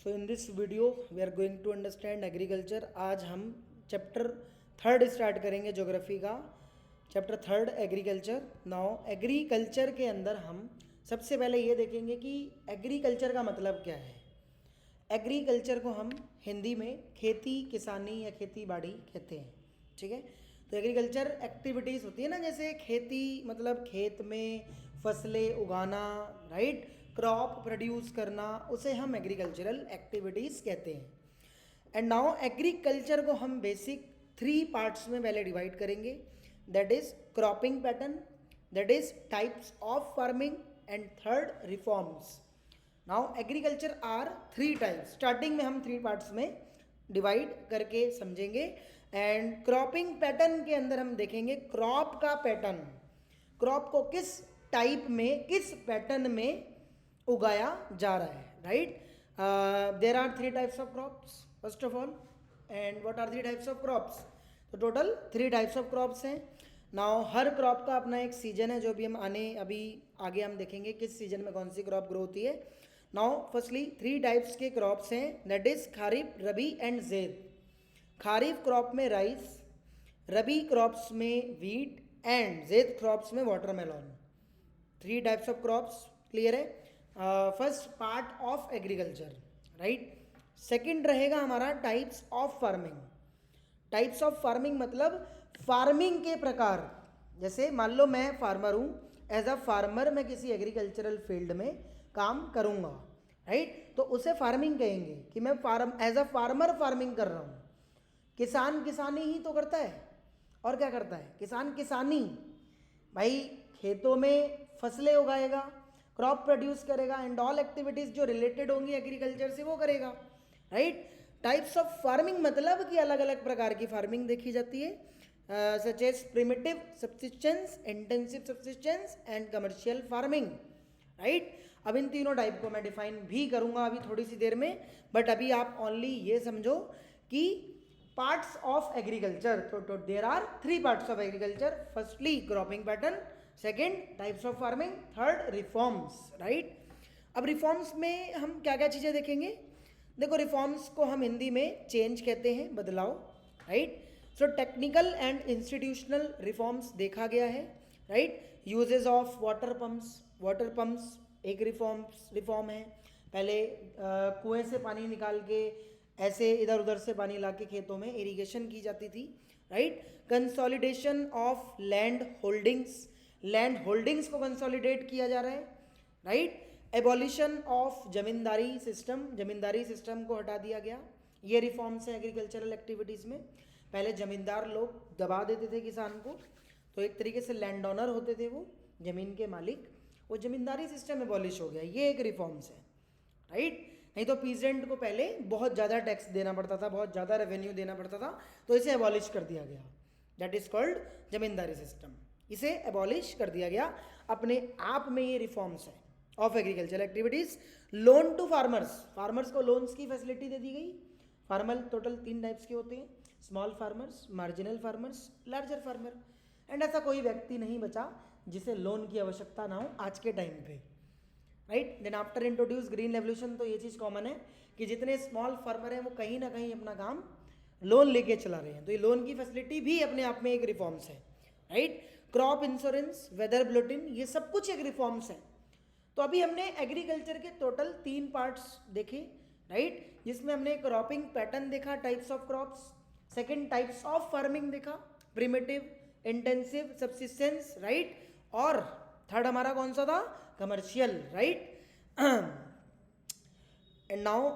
So in this video we are going to understand agriculture. आज हम chapter third start करेंगे geography का, chapter third agriculture. Now agriculture के अंदर हम सबसे पहले ये देखेंगे कि एग्रीकल्चर का मतलब क्या है। एग्रीकल्चर को हम हिंदी में खेती किसानी या खेती बाड़ी कहते हैं, ठीक है। तो एग्रीकल्चर एक्टिविटीज़ होती है ना, जैसे खेती मतलब खेत में फसलें उगाना, राइट, क्रॉप प्रोड्यूस करना, उसे हम एग्रीकल्चरल एक्टिविटीज़ कहते हैं। एंड नाउ एग्रीकल्चर को हम बेसिक 3 पार्ट्स में पहले डिवाइड करेंगे, that is cropping pattern, that is types of farming and third reforms. Now agriculture are 3 types, starting में हम 3 पार्ट्स में डिवाइड करके समझेंगे। एंड क्रॉपिंग पैटर्न के अंदर हम देखेंगे क्रॉप का पैटर्न, क्रॉप को किस टाइप में किस पैटर्न में उगाया जा रहा है, right. There are 3 types of crops first of all. And what are 3 types of crops? तो टोटल 3 टाइप्स ऑफ क्रॉप्स हैं। नाउ हर क्रॉप का अपना एक सीजन है, जो भी हम अभी आगे हम देखेंगे किस सीजन में कौन सी क्रॉप ग्रो होती है। नाउ फर्स्टली 3 टाइप्स के क्रॉप्स हैं, that is kharif, rabi and zaid. Kharif crop में राइस, रबी क्रॉप्स में वीट एंड ज़ैद क्रॉप्स में watermelon. 3 types of crops, clear है। First part of agriculture, right. Second रहेगा हमारा types of farming. Types of farming मतलब फार्मिंग के प्रकार। जैसे मान लो मैं फार्मर हूँ, एज अ फार्मर मैं किसी एग्रीकल्चरल फील्ड में काम करूँगा, राइट, तो उसे फार्मिंग कहेंगे कि मैं एज अ फार्मर फार्मिंग कर रहा हूँ। किसान किसानी ही तो करता है, और क्या करता है? किसान किसानी, भाई खेतों में फसलें उगाएगा, क्रॉप प्रोड्यूस करेगा एंड ऑल एक्टिविटीज़ जो रिलेटेड होंगी एग्रीकल्चर से वो करेगा, राइट। टाइप्स ऑफ फार्मिंग मतलब कि अलग अलग प्रकार की फार्मिंग देखी जाती है, such as primitive subsistence, intensive subsistence and commercial farming, right. अब इन तीनों टाइप को मैं डिफाइन भी करूंगा अभी थोड़ी सी देर में, बट अभी आप ओनली ये समझो कि पार्ट्स ऑफ एग्रीकल्चर, तो there are 3 parts of agriculture. Firstly cropping pattern, second types of farming, third reforms, right. अब रिफॉर्म्स में हम क्या क्या चीज़ें देखेंगे? देखो, रिफॉर्म्स को हम हिंदी में चेंज कहते हैं, बदलाव, right. So technical and institutional reforms देखा गया है, right. Uses of water pumps एक रिफॉर्म है। पहले कुएं से पानी निकाल के ऐसे इधर उधर से पानी ला के खेतों में इरिगेशन की जाती थी, right. Consolidation of land holdings को कंसोलिडेट किया जा रहा है, right. Abolition of zamindari system को हटा दिया गया। ये रिफॉर्म्स हैं एग्रीकल्चरल एक्टिविटीज़ में। पहले जमींदार लोग दबा देते थे किसान को, तो एक तरीके से लैंड ओनर होते थे वो, ज़मीन के मालिक, वो जमींदारी सिस्टम एबॉलिश हो गया। ये एक रिफॉर्म्स है, राइट। नहीं तो पीजेंट को पहले बहुत ज़्यादा टैक्स देना पड़ता था, बहुत ज़्यादा रेवेन्यू देना पड़ता था, तो इसे एबॉलिश कर दिया गया। That is called zamindari system, इसे एबॉलिश कर दिया गया। अपने आप में ये रिफॉर्म्स है of agricultural activities. Loan to farmers को लोन्स की फैसिलिटी दे दी गई। फार्मर टोटल 3 टाइप्स के होते हैं, small farmers, marginal farmers, larger farmer. And ऐसा कोई व्यक्ति नहीं बचा जिसे लोन की आवश्यकता ना हो आज के टाइम पे, right. Then after introduce green revolution, तो ये चीज़ कॉमन है कि जितने स्मॉल फार्मर हैं वो कहीं ना कहीं अपना काम लोन लेके चला रहे हैं, तो ये लोन की फैसिलिटी भी अपने आप में एक रिफॉर्म्स है, right. Crop insurance, weather bulletin, ये सब कुछ एक रिफॉर्म्स है। तो अभी हमने एग्रीकल्चर के टोटल 3 पार्ट्स देखे, राइट, जिसमें हमने क्रॉपिंग पैटर्न देखा, types of crops, second types of farming देखा, प्रिमिटिव, इंटेंसिव, सब्सिस्टेंस, राइट, और थर्ड हमारा कौन सा था? Commercial, right. एंड नाउ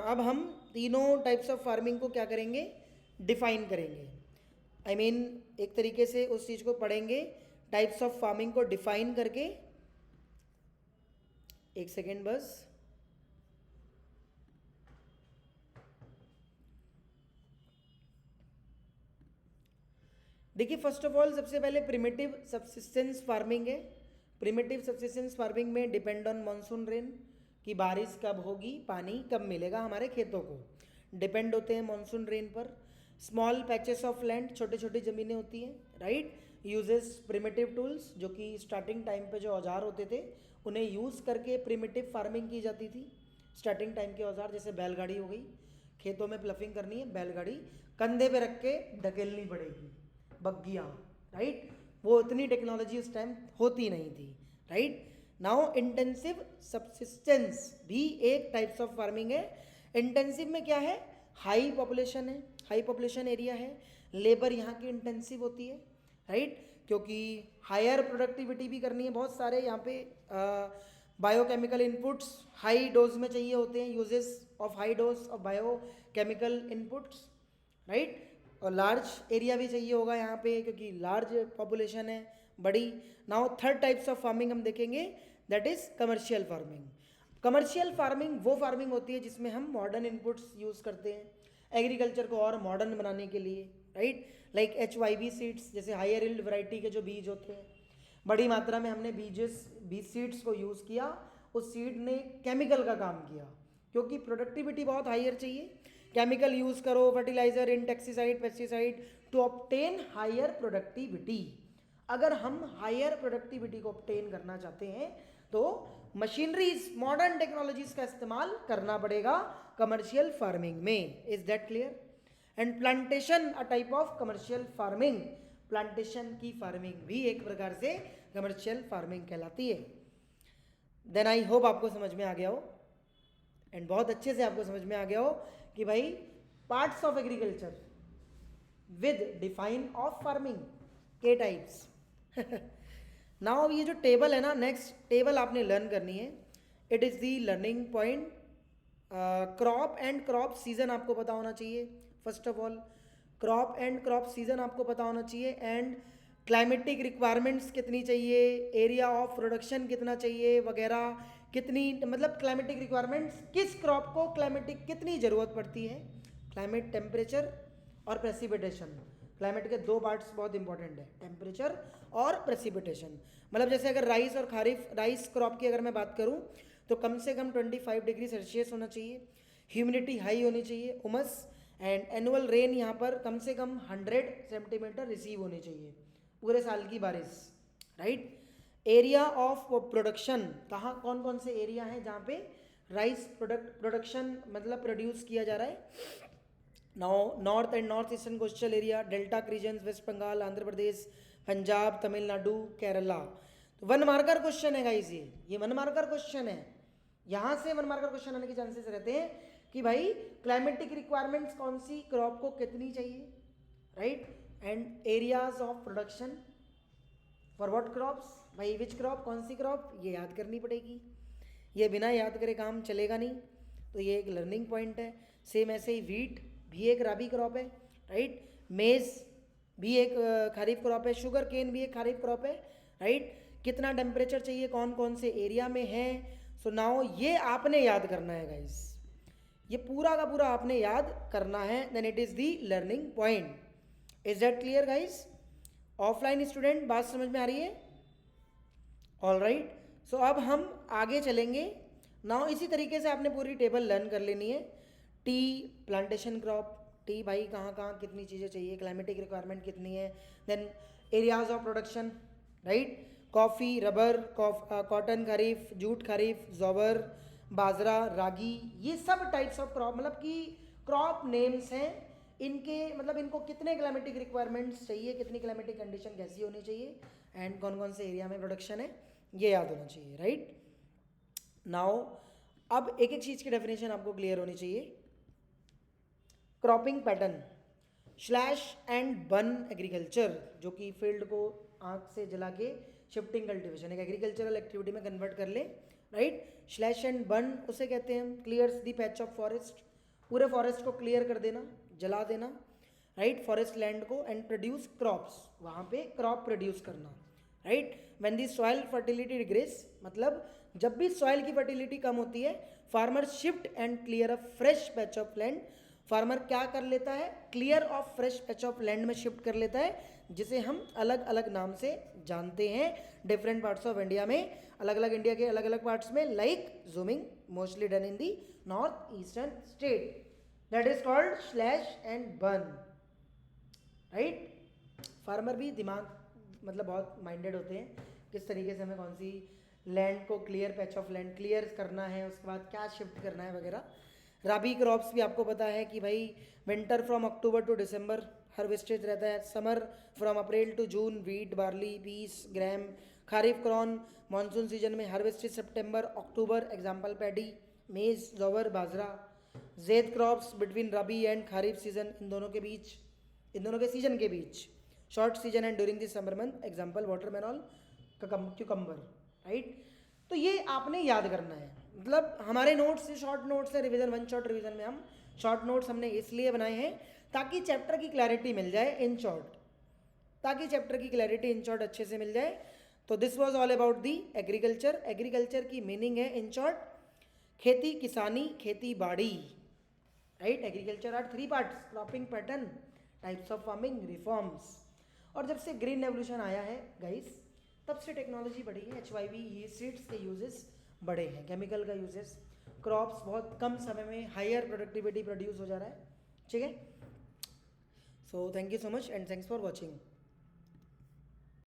अब हम तीनों टाइप्स ऑफ फार्मिंग को क्या करेंगे? डिफाइन करेंगे। आई मीन एक तरीके से उस चीज़ को पढ़ेंगे, टाइप्स ऑफ फार्मिंग को डिफाइन करके। एक सेकेंड बस। देखिए, फर्स्ट ऑफ ऑल सबसे पहले प्रिमिटिव सब्सिस्टेंस फार्मिंग है। प्रिमिटिव सब्सिस्टेंस फार्मिंग में डिपेंड ऑन मानसून रेन, कि बारिश कब होगी, पानी कब मिलेगा हमारे खेतों को, डिपेंड होते हैं मानसून रेन पर। स्मॉल पैचेस ऑफ लैंड, छोटी छोटी ज़मीनें होती हैं, राइट। यूजेस प्रिमिटिव टूल्स, जो कि स्टार्टिंग टाइम पे जो औजार होते थे उन्हें यूज़ करके प्रिमिटिव फार्मिंग की जाती थी, स्टार्टिंग टाइम के औजार जैसे बैलगाड़ी हो गई, खेतों में प्लफिंग करनी है, बैलगाड़ी कंधे पे रख के ढकेलनी पड़ेगी, बग्गियाँ, राइट। वो इतनी टेक्नोलॉजी उस टाइम होती नहीं थी, राइट। नाउ इंटेंसिव सबसिस्टेंस भी एक टाइप्स ऑफ फार्मिंग है। इंटेंसिव में क्या है, हाई पॉपुलेशन है, हाई पॉपुलेशन एरिया है, लेबर यहाँ की इंटेंसिव होती है, राइट, क्योंकि हायर प्रोडक्टिविटी भी करनी है। बहुत सारे यहाँ पे बायोकेमिकल इनपुट्स हाई डोज में चाहिए होते हैं, uses of high dose of biochemical inputs, right. और लार्ज एरिया भी चाहिए होगा यहाँ पे क्योंकि लार्ज पॉपुलेशन है, बड़ी। Now third types of farming हम देखेंगे, that is commercial farming. Commercial farming वो फार्मिंग होती है जिसमें हम मॉडर्न इनपुट्स यूज़ करते हैं एग्रीकल्चर को और मॉडर्न बनाने के लिए, राइट। लाइक HYV सीड्स, जैसे हायर यील्ड वैरायटी के जो बीज होते हैं, बड़ी मात्रा में हमने बीज सीड्स को यूज़ किया, उस सीड ने केमिकल का काम किया क्योंकि प्रोडक्टिविटी बहुत हायर चाहिए। केमिकल यूज़ करो, fertiliser, insecticide, pesticide to obtain higher productivity. अगर हम हायर प्रोडक्टिविटी को ऑब्टेन करना चाहते हैं तो मशीनरीज, मॉडर्न टेक्नोलॉजीज का इस्तेमाल करना पड़ेगा कमर्शियल फार्मिंग में। Is that clear? And plantation a type of commercial farming, plantation की फार्मिंग भी एक प्रकार से कमर्शियल फार्मिंग कहलाती है। देन आई होप आपको समझ में आ गया हो, एंड बहुत अच्छे से आपको समझ में आ गया हो कि भाई parts of agriculture with define of farming के टाइप्स। नाउ ये जो टेबल है ना, नेक्स्ट टेबल आपने लर्न करनी है, it is the learning point. Crop and crop season आपको पता होना चाहिए। First of all crop and crop season आपको पता होना चाहिए, एंड क्लाइमेटिक रिक्वायरमेंट्स कितनी चाहिए, एरिया ऑफ प्रोडक्शन कितना चाहिए वगैरह, कितनी मतलब क्लाइमेटिक रिक्वायरमेंट्स, किस क्रॉप को क्लाइमेटिक कितनी ज़रूरत पड़ती है, क्लाइमेट, टेम्परेचर और प्रेसिपिटेशन। क्लाइमेट के दो पार्ट्स बहुत इंपॉर्टेंट है, टेम्परेचर और प्रेसिपिटेशन। मतलब जैसे अगर राइस और खारिफ, राइस क्रॉप की अगर मैं बात करूं तो कम से कम 25 डिग्री सेल्सियस होना चाहिए, ह्यूमिडिटी हाई होनी चाहिए, उमस, एंड एनुअल रेन यहाँ पर कम से कम 100 सेंटीमीटर रिसीव होनी चाहिए, पूरे साल की बारिश, राइट। एरिया ऑफ प्रोडक्शन, कहाँ कौन कौन से एरिया हैं जहाँ पे राइस प्रोडक्शन मतलब प्रोड्यूस किया जा रहा है। Now north and north eastern coastal area, delta regions, West Bengal, Andhra Pradesh, Punjab, Tamil Nadu, Kerala. तो वन मार्कर क्वेश्चन है गाइस, ये वन मार्कर क्वेश्चन है। यहाँ से वन मार्कर क्वेश्चन आने के चांसेस रहते हैं कि भाई क्लाइमेटिक रिक्वायरमेंट्स कौन सी क्रॉप को कितनी चाहिए, right, and areas of production for what crops, भाई विच क्रॉप, कौन सी क्रॉप, ये याद करनी पड़ेगी। ये बिना याद करे काम चलेगा नहीं, तो ये एक लर्निंग पॉइंट है। सेम ऐसे ही वीट भी एक राबी क्रॉप है, राइट, मेज भी एक खरीफ क्रॉप है, शुगर केन भी एक खरीफ क्रॉप है, राइट। कितना टेम्परेचर चाहिए, कौन कौन से एरिया में है। सो नाउ ये आपने याद करना है गाइस, ये पूरा का पूरा आपने याद करना है, then it is the learning point. Is that clear guys? Offline student बात समझ में आ रही है? ऑल राइट, सो अब हम आगे चलेंगे। नाउ इसी तरीके से आपने पूरी टेबल लर्न कर लेनी है। टी प्लांटेशन क्रॉप, टी भाई कहाँ कहाँ कितनी चीज़ें चाहिए, क्लाइमेटिक रिक्वायरमेंट कितनी है, then areas of production, right. Coffee, rubber, cotton kharif, jute kharif, jowar, bajra, ragi, ये सब टाइप्स ऑफ क्रॉप मतलब कि क्रॉप नेम्स हैं। इनके मतलब इनको कितने क्लाइमेटिक रिक्वायरमेंट्स चाहिए, कितनी क्लाइमेटिक कंडीशन कैसी होनी चाहिए, एंड कौन कौन से एरिया में प्रोडक्शन है, ये याद होना चाहिए, राइट। नाउ अब एक एक चीज़ की डेफिनेशन आपको क्लियर होनी चाहिए। Cropping pattern, slash and burn agriculture, जो कि फील्ड को आँख से जला के शिफ्टिंग कल्टिवेशन एक एग्रीकल्चरल एक्टिविटी में कन्वर्ट कर ले, राइट। स्लैश एंड बर्न उसे कहते हैं, clears the patch of forest, पूरे फॉरेस्ट को क्लियर कर देना, जला देना, राइट, फॉरेस्ट लैंड को, एंड प्रोड्यूस क्रॉप्स, वहाँ पे क्रॉप प्रोड्यूस करना, right. When the soil fertility digress, मतलब जब भी सॉइल की फर्टिलिटी कम होती है, farmer shift and clear a fresh patch of land, farmer क्या कर लेता है, clear of fresh patch of land में शिफ्ट कर लेता है, जिसे हम अलग अलग नाम से जानते हैं डिफरेंट पार्ट्स ऑफ इंडिया में, अलग अलग इंडिया के अलग अलग पार्ट्स में, like zooming mostly done in the north eastern state, that is called slash and burn, right. Farmer भी दिमाग मतलब बहुत माइंडेड होते हैं, किस तरीके से हमें कौन सी लैंड को clear, patch of land clear करना है, उसके बाद क्या शिफ्ट करना है वगैरह। राबी क्रॉप्स भी आपको पता है कि भाई winter from October to December harvested रहता है, summer from April to June wheat, barley, peas, gram, kharif corn monsoon season में harvested September October, example paddy, maize, jowar, bajra. Zaid crops between rabi and kharif season, इन दोनों के बीच, इन दोनों के सीजन के बीच, short season and during the summer month, example watermelon, cucumber, right. तो ये आपने याद करना है, मतलब हमारे नोट्स से शॉर्ट नोट्स है, रिवीजन वन शॉट रिवीजन में हम शॉर्ट नोट्स हमने इसलिए बनाए हैं ताकि चैप्टर की क्लैरिटी मिल जाए इन शॉर्ट, ताकि चैप्टर की क्लैरिटी इन शॉर्ट अच्छे से मिल जाए। तो this was all about the agriculture. Agriculture की मीनिंग है इन शॉर्ट खेती किसानी खेती बाड़ी, right. Agriculture are three parts, cropping pattern, types of farming, reforms. और जब से ग्रीन रेवोल्यूशन आया है गाइस, तब से टेक्नोलॉजी बढ़ी है, HYV ये सीड्स के यूजेस बढ़े हैं, केमिकल का यूजेस, क्रॉप्स बहुत कम समय में हायर प्रोडक्टिविटी प्रोड्यूस हो जा रहा है, ठीक है। So thank you so much and thanks for watching.